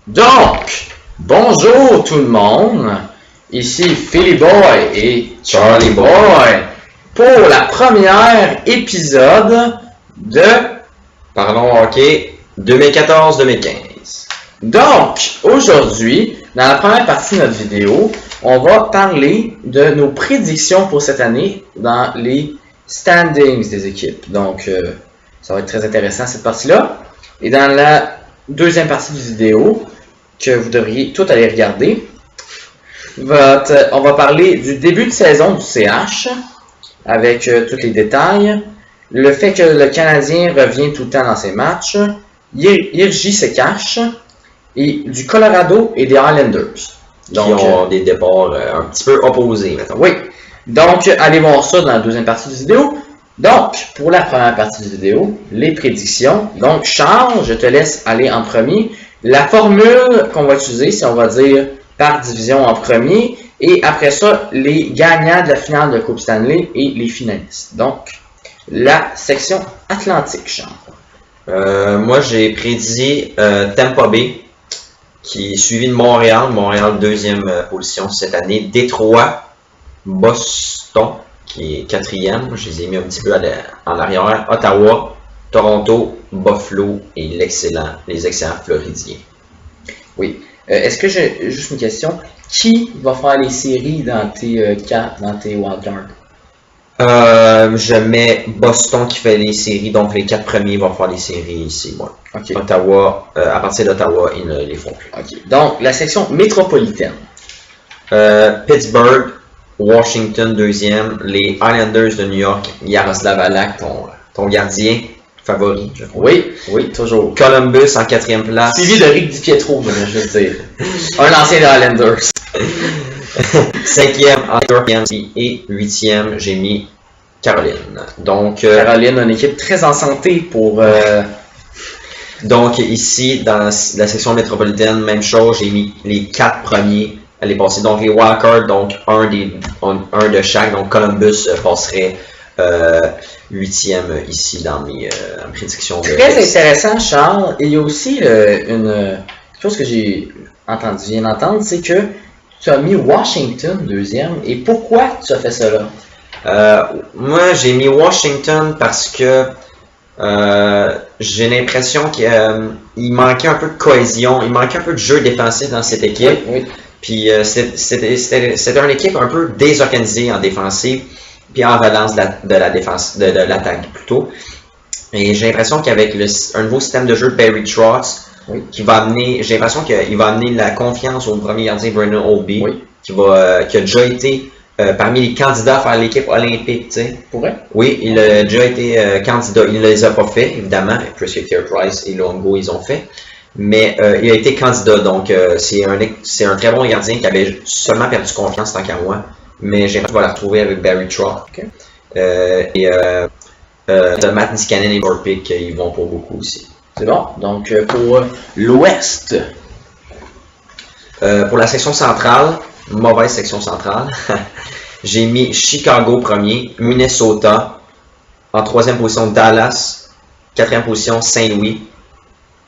Donc, bonjour tout le monde, ici Philly Boy et Charlie Boy pour la première épisode de Parlons hockey 2014-2015. Donc, aujourd'hui, dans la première partie de notre vidéo, on va parler de nos prédictions pour cette année dans les standings des équipes. Donc, ça va être très intéressant cette partie-là. Et dans la deuxième partie de vidéo, que vous devriez tout aller regarder, on va parler du début de saison du CH, avec tous les détails, le fait que le Canadien revient tout le temps dans ses matchs, Irgi se cache, et du Colorado et des Islanders. Donc, qui ont des départs un petit peu opposés, mettons. Oui. Donc, allez voir ça dans la deuxième partie de la vidéo. Donc, pour la première partie de la vidéo, les prédictions. Donc, Charles, je te laisse aller en premier. La formule qu'on va utiliser, c'est on va dire par division en premier. Et après ça, les gagnants de la finale de Coupe Stanley et les finalistes. Donc, la section Atlantique, Charles. Moi, j'ai prédit Tampa Bay, qui est suivi de Montréal. Montréal, deuxième position cette année. Détroit, Boston, qui est quatrième. Je les ai mis un petit peu en arrière. Ottawa, Toronto, Buffalo et les excellents Floridiens. Oui. Est-ce que j'ai juste une question? Qui va faire les séries dans tes wildcards? Je mets Boston qui fait les séries, donc les 4 premiers vont faire les séries ici. Ouais. Okay. Ottawa, à partir d'Ottawa, ils ne les font plus. Okay. Donc, la section métropolitaine. Pittsburgh, Washington deuxième, les Islanders de New York, Yaroslav Halak, ton gardien favori, je crois. Oui, toujours. Columbus en 4e place. Suivi de Rick DiPietro, je veux dire. Un ancien des Islanders. 5e, New York et 8e, j'ai mis Caroline. Donc, Caroline, une équipe très en santé pour... Donc, ici, dans la section métropolitaine, même chose, j'ai mis les 4 premiers à les passer. Donc, les wildcards, donc un de chaque. Donc, Columbus passerait 8e ici dans mes prédictions. Très intéressant, Charles. Et il y a aussi une chose que j'ai viens d'entendre, c'est que tu as mis Washington deuxième. Et pourquoi tu as fait cela? Moi, j'ai mis Washington parce que j'ai l'impression qu'il manquait un peu de cohésion, il manquait un peu de jeu défensif dans cette équipe. Oui. Puis c'était une équipe un peu désorganisée en défensive, puis en relance de la défense, de l'attaque plutôt. Et j'ai l'impression qu'avec un nouveau système de jeu de Barry Trotz, j'ai l'impression qu'il va amener la confiance au premier gardien Brendan Oldby, qui a déjà été parmi les candidats à faire l'équipe olympique, tu sais. Pour vrai? Oui, il a déjà été candidat. Il ne les a pas fait, évidemment, puisque Carey Price et Longo, ils ont fait. Mais il a été candidat, donc c'est un très bon gardien qui avait seulement perdu confiance tant qu'à moi. Mais j'aimerais pouvoir la retrouver avec Barry Trotz. Okay. Matt Niskanen et Orpik, ils vont pour beaucoup aussi. C'est bon. Donc, pour l'Ouest. Pour la section centrale, mauvaise section centrale, j'ai mis Chicago premier, Minnesota, en 3e position Dallas, 4e position Saint-Louis,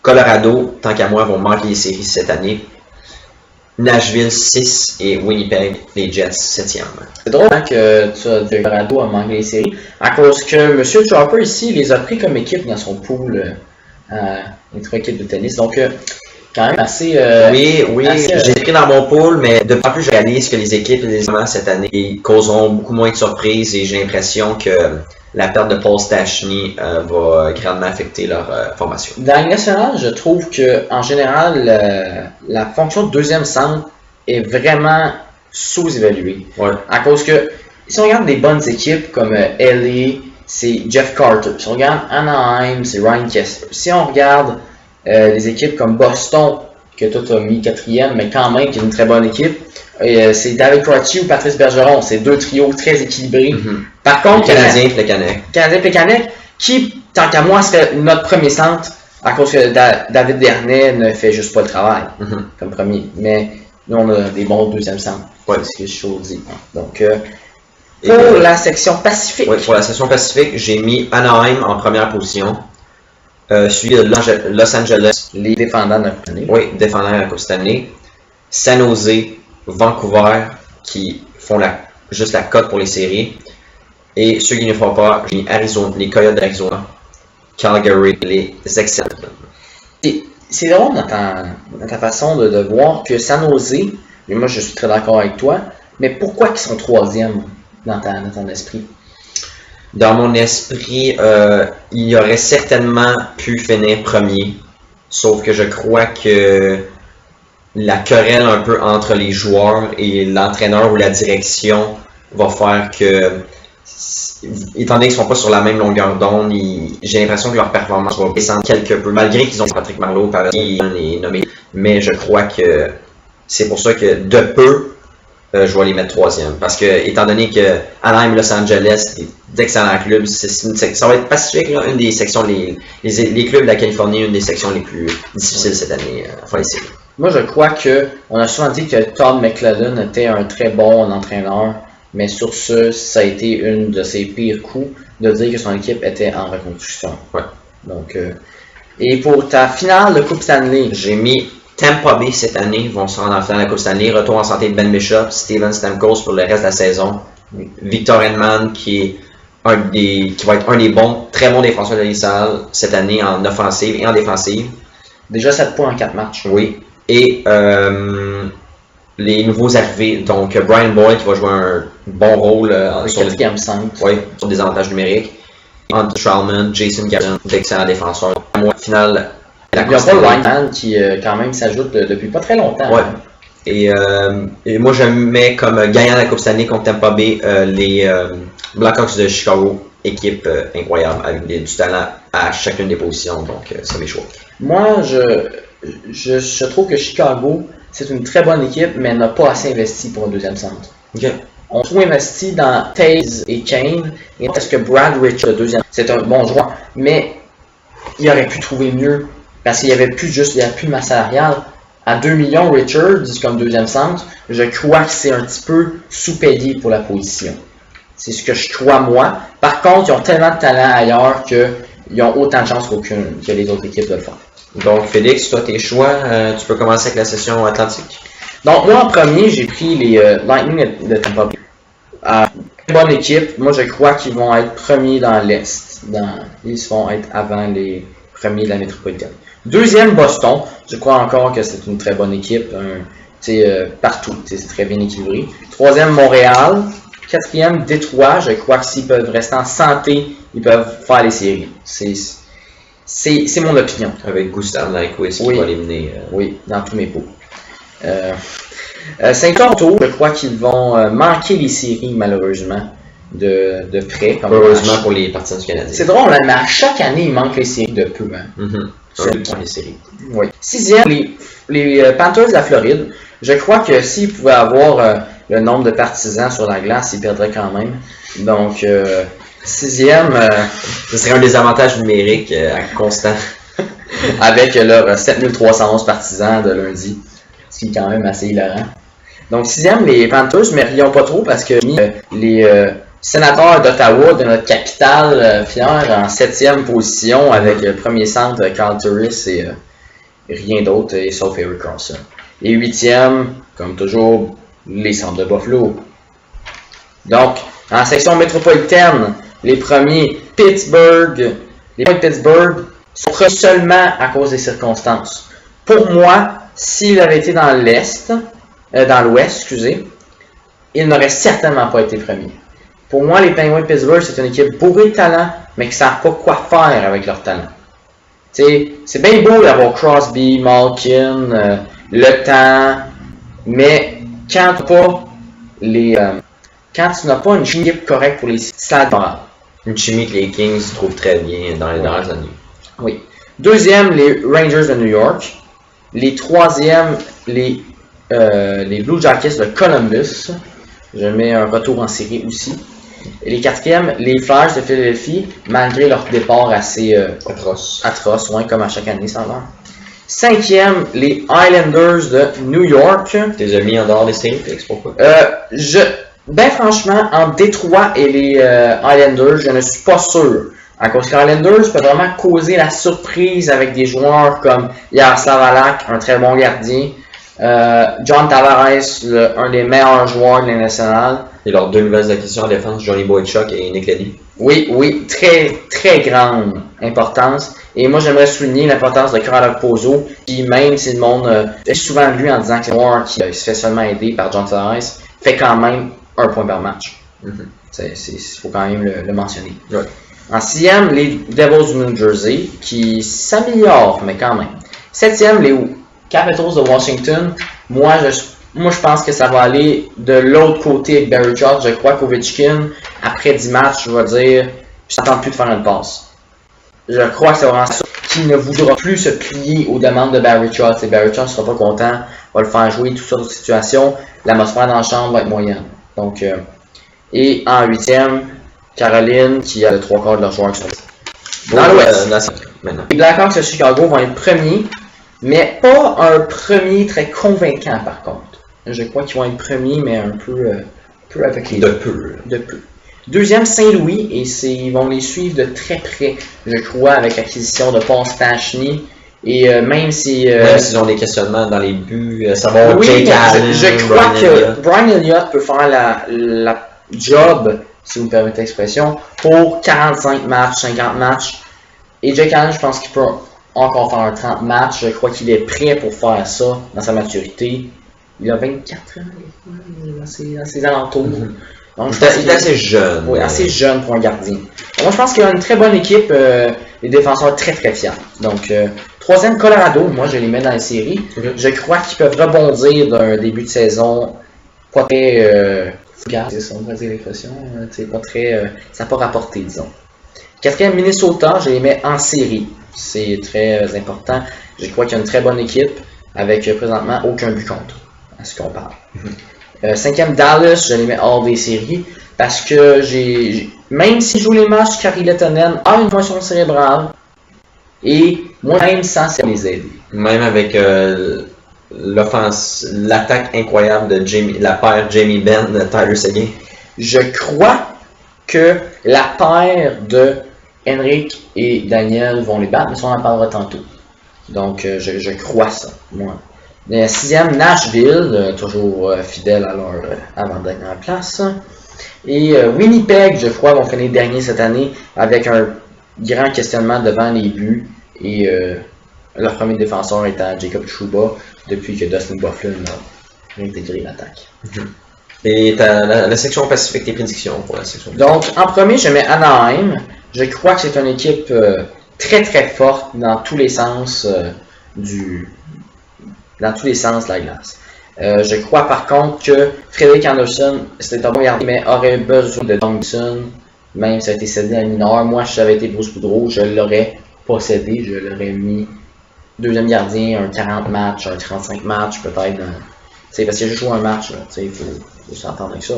Colorado, tant qu'à moi, vont manquer les séries cette année, Nashville 6 et Winnipeg, les Jets 7e. C'est drôle que Colorado a manqué les séries, à cause que M. Chopper ici les a pris comme équipe dans son pool, les 3 équipes de tennis. Donc, quand même assez... oui, j'ai pris dans mon pool, mais de plus en plus je réalise que les équipes cette année causeront beaucoup moins de surprises et j'ai l'impression que la perte de Paul Stastny va grandement affecter leur formation. Dans la Ligue nationale, je trouve que en général, la fonction de deuxième centre est vraiment sous-évaluée. Ouais. À cause que, si on regarde des bonnes équipes comme LA, c'est Jeff Carter. Si on regarde Anaheim, c'est Ryan Kesler. Si on regarde des équipes comme Boston, que toi tu as mis 4e, mais quand même qui est une très bonne équipe, c'est David Crotty ou Patrice Bergeron. C'est 2 trios très équilibrés. Par contre, Canadien et Plekanec, qui, tant qu'à moi, serait notre premier centre, à cause que David Dernay ne fait juste pas le travail comme premier. Mais nous, on a des bons deuxième centres. C'est ce que je vous dis. Donc, pour la section Pacifique. Oui, pour la section Pacifique, j'ai mis Anaheim en première position. suivi de Los Angeles. Les défendants de la Coupe Stanley. Oui, défendant la Coupe Stanley. San Jose, Vancouver, qui font juste la cote pour les séries. Et ceux qui ne font pas, j'ai Arizona, les Coyotes d'Arizona, Calgary, les Excellents. C'est drôle dans ta façon de voir que San Jose, et moi je suis très d'accord avec toi, mais pourquoi ils sont troisième dans ton esprit? Dans mon esprit, il aurait certainement pu finir premier, sauf que je crois que la querelle un peu entre les joueurs et l'entraîneur ou la direction va faire que, étant donné qu'ils ne sont pas sur la même longueur d'onde, j'ai l'impression que leur performance va descendre quelque peu, malgré qu'ils ont Patrick Marleau par les nommés. Mais je crois que c'est pour ça que de peu, je vais les mettre troisième. Parce que, étant donné que Anaheim, Los Angeles, d'excellents clubs, ça va être Pacifique, là, une des sections, les clubs de la Californie, une des sections les plus difficiles cette année à faire les séries. Moi, je crois on a souvent dit que Todd McLellan était un très bon entraîneur, mais sur ce, ça a été une de ses pires coups de dire que son équipe était en reconstruction. Ouais. Donc, et pour ta finale de Coupe Stanley, j'ai mis Tampa Bay cette année, vont se rendre en finale de la Coupe Stanley. Retour en santé de Ben Bishop, Steven Stamkos pour le reste de la saison. Victor Hedman qui va être un des très bons défenseurs de l'ISAL cette année en offensive et en défensive. Déjà 7 points en 4 matchs. Oui. Et les nouveaux arrivés, donc Brian Boyle qui va jouer un bon rôle sur le 4e centre. Oui, sur des avantages numériques. Anton Stralman, Jason Garrison, d'excellents défenseurs. Finale. Il n'y a pas Ryan qui quand même s'ajoute depuis pas très longtemps. Ouais. Et moi je mets comme gagnant de la Coupe Stanley contre Tampa Bay les Blackhawks de Chicago, équipe incroyable avec du talent à chacune des positions, donc c'est mes choix. Moi je trouve que Chicago c'est une très bonne équipe mais n'a pas assez investi pour un deuxième centre. Okay. On a trop investi dans Taze et Kane et est-ce que Brad Richards, le deuxième, c'est un bon joueur, mais il aurait pu trouver mieux. Parce qu'il n'y avait plus de masse salariale. À 2 millions, Richards, comme deuxième centre, je crois que c'est un petit peu sous-payé pour la position. C'est ce que je crois moi. Par contre, ils ont tellement de talent ailleurs qu'ils ont autant de chances que les autres équipes de le faire. Donc, Félix, toi, tes choix, tu peux commencer avec la session Atlantique. Donc, moi, en premier, j'ai pris les Lightning de Tampa Bay. Très bonne équipe. Moi, je crois qu'ils vont être premiers dans l'Est. Ils vont être avant les premiers de la métropolitaine. Deuxième, Boston. Je crois encore que c'est une très bonne équipe. Partout. C'est très bien équilibré. Troisième, Montréal. Quatrième, Détroit. Je crois que s'ils peuvent rester en santé, ils peuvent faire les séries. C'est mon opinion. Avec Gustav Nyquist qui va les mener. Oui, dans tous mes pots. Saint-Toronto, je crois qu'ils vont manquer les séries, malheureusement, de près. Heureusement pour les partisans du Canadien. C'est drôle, mais à chaque année, ils manquent les séries de peu. Hein. Les séries. Oui. Sixième, les Panthers de la Floride. Je crois que s'ils pouvaient avoir le nombre de partisans sur la glace, ils perdraient quand même. Donc, sixième... ce serait un désavantage numérique constant. Avec leurs 7311 partisans de lundi. Ce qui est quand même assez hilarant. Donc, sixième, les Panthers, mais rions pas trop parce que les sénateurs d'Ottawa, de notre capitale, fiers en 7e position avec le premier centre Carl Turris et rien d'autre, sauf Eric Carlson. Et 8e, comme toujours, les centres de Buffalo. Donc, en section métropolitaine, les premiers, Pittsburgh. Les points de Pittsburgh sont premiers seulement à cause des circonstances. Pour moi, s'il avait été dans l'Ouest, il n'aurait certainement pas été premier. Pour moi, les Penguins de Pittsburgh, c'est une équipe bourrée de talent, mais qui ne savent pas quoi faire avec leur talent. C'est bien beau d'avoir Crosby, Malkin, le temps, mais quand tu n'as pas une équipe correcte pour les stades morales. Une chimie que les Kings trouvent très bien dans les dernières années. Oui. Deuxième, les Rangers de New York. Les troisièmes, les Blue Jackets de Columbus. Je mets un retour en série aussi. Et les quatrièmes, les Flyers de Philadelphie, malgré leur départ assez atroce, comme à chaque année, ça va. Cinquième, les Islanders de New York. Tes amis en dehors des séries, Félix, pourquoi? Ben franchement, entre Détroit et les Islanders, je ne suis pas sûr. À cause que les Islanders peuvent vraiment causer la surprise avec des joueurs comme Jaroslav Halak, un très bon gardien, John Tavares, un des meilleurs joueurs de la nationale. Et leurs deux nouvelles acquisitions en défense, Johnny Boychuk et Nick Leddy. Oui, très grande importance. Et moi, j'aimerais souligner l'importance de Karol Pozo, qui, même si le monde est souvent lui en disant que c'est un joueur qui se fait seulement aider par John Tavares, fait quand même 1 point par match. Il faut quand même le mentionner. Ouais. En 6e, les Devils du New Jersey, qui s'améliorent, mais quand même. 7e, les Capitals de Washington. Moi, je pense que ça va aller de l'autre côté avec Barry Trotz. Je crois qu'Ovechkin, après 10 matchs, je vais dire, je n'attends plus de faire une passe. Je crois que c'est vraiment ça qui ne voudra plus se plier aux demandes de Barry Trotz. Et Barry Trotz ne sera pas content, va le faire jouer, toutes sortes de situations. L'atmosphère dans la chambre va être moyenne. Donc, et en 8e, Caroline, qui a le 3/4 de leurs joueurs qui sont dans l'Ouest. Les Blackhawks de Chicago vont être premiers, mais pas un premier très convaincant par contre. Je crois qu'ils vont être premiers, mais un peu avec les de peu. Deuxième, Saint-Louis, et ils vont les suivre de très près, je crois, avec l'acquisition de Paul Stastny. Et même s'ils ont des questionnements dans les buts, savoir Jake Allen, je crois que Brian Elliott peut faire la job, si vous me permettez l'expression, pour 45 matchs, 50 matchs. Et Jake Allen, je pense qu'il peut encore faire un 30 matchs. Je crois qu'il est prêt pour faire ça dans sa maturité. Il a 24 ans, dans ses alentours. Donc, il est assez jeune. Oui, assez jeune pour un gardien. Donc, moi, je pense qu'il y a une très bonne équipe. Les défenseurs très fiables. Donc, 3e, Colorado. Moi, je les mets dans les séries. Je crois qu'ils peuvent rebondir d'un début de saison pas très fugace, c'est ça, on va dire l'expression. Pas très. Ça n'a pas rapporté, disons. 4e, Minnesota. Je les mets en série. C'est très important. Je crois qu'il y a une très bonne équipe avec présentement aucun but contre, à ce qu'on parle. 5e, Dallas, je les mets hors des séries parce que même s'ils jouent les matchs, Kari Lehtonen a une fonction cérébrale et moi-même sans les aider. Même avec l'attaque incroyable de la paire Jamie Benn de Tyler Seguin. Je crois que la paire de Henrik et Daniel vont les battre, mais ça on en parlera tantôt. Donc je crois ça, moi. 6e, Nashville, toujours fidèle à leur avant-dernière place. Et Winnipeg, je crois, vont finir dernier cette année avec un grand questionnement devant les buts. Et leur premier défenseur étant Jacob Trouba depuis que Dustin Byfuglien a intégré l'attaque. Et la section Pacifique, tes prédictions pour la section. Donc, en premier, je mets Anaheim. Je crois que c'est une équipe très forte dans tous les sens dans tous les sens de la glace. Je crois par contre que Frederick Anderson, c'était un bon gardien, mais aurait besoin de Thompson, même si ça a été cédé à mineur. Moi, si j'avais été Bruce Boudreau, je l'aurais pas cédé, je l'aurais mis deuxième gardien, un 40 matchs, un 35 matchs, peut-être. Parce qu'il a juste joué un match, il faut s'entendre avec ça.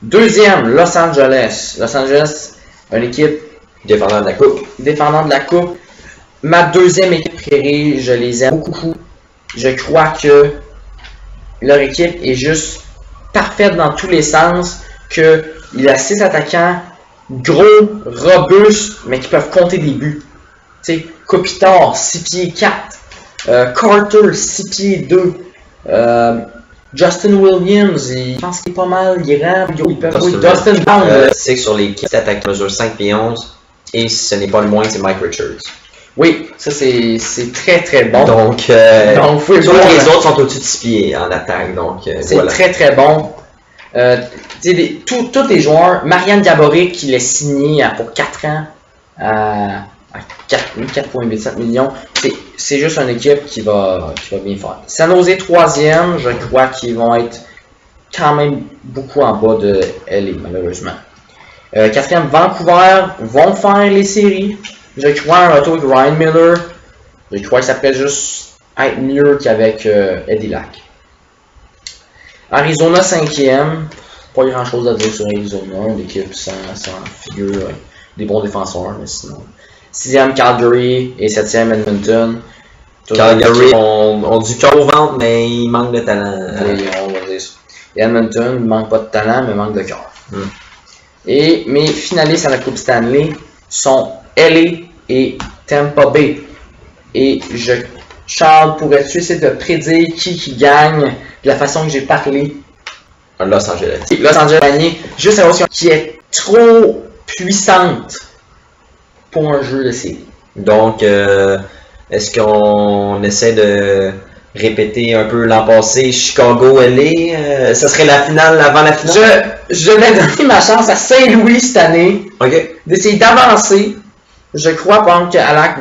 Deuxième, Los Angeles. Los Angeles, une équipe défendant de la coupe. Ma deuxième équipe préférée, je les aime beaucoup. Je crois que leur équipe est juste parfaite dans tous les sens, qu'il a 6 attaquants gros, robustes, mais qui peuvent compter des buts. Kopitar, 6 pieds 4. Carter, 6 pieds 2. Justin Williams, je pense qu'il est pas mal grand. Ils peuvent jouer Dustin Brown. C'est que sur les 4 attaquants mesure 5 pieds 11, et ce n'est pas le moins, c'est Mike Richards. Oui, ça c'est très bon. Donc les autres sont au-dessus de 6 pieds en attaque. C'est voilà. Très bon. Tous les joueurs, Marian Gaborik qui l'a signé pour 4 ans à 4,87 millions, c'est juste une équipe qui va bien faire. San Jose 3e, je crois qu'ils vont être quand même beaucoup en bas de LA malheureusement. 4e, Vancouver vont faire les séries. Je crois un retour avec Ryan Miller. Je crois que ça peut juste être mieux qu'avec Eddie Lack. Arizona 5e. Pas grand chose à dire sur Arizona. Une équipe sans figure. Des bons défenseurs, mais sinon. 6e Calgary et 7e Edmonton. Calgary ont du cœur au ventre, mais il manque de talent. Oui, on va dire ça. Et Edmonton ne manque pas de talent, mais manque de cœur. Et mes finalistes à la Coupe Stanley. sont LA et Tampa Bay. Et Charles, pourrais-tu essayer de prédire qui gagne de la façon que j'ai parlé? Los Angeles. Los Angeles a gagné juste à l'option qui est trop puissante pour un jeu de série. Donc, est-ce qu'on essaie de répéter un peu l'an passé, Chicago-LA? Ça serait la finale avant la finale? Je vais donner ma chance à Saint-Louis cette année OK. d'essayer d'avancer. Je crois par exemple qu'Alak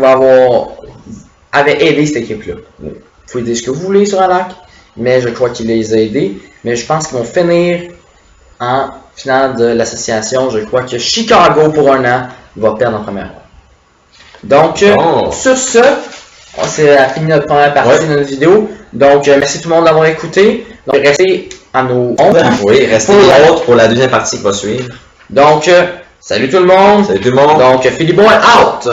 avait aidé cette équipe-là. Vous pouvez dire ce que vous voulez sur Alak, mais je crois qu'il les a aidés. Mais je pense qu'ils vont finir en finale de l'association. Je crois que Chicago, pour un an, va perdre en première ronde. Donc, sur ce, c'est fini notre première partie de notre vidéo. Donc, merci tout le monde d'avoir écouté. Donc, restez à nos ondes. Oui, restez pour la deuxième partie qui va suivre. Donc, salut tout le monde. Salut tout le monde. Donc, Philly Boy out.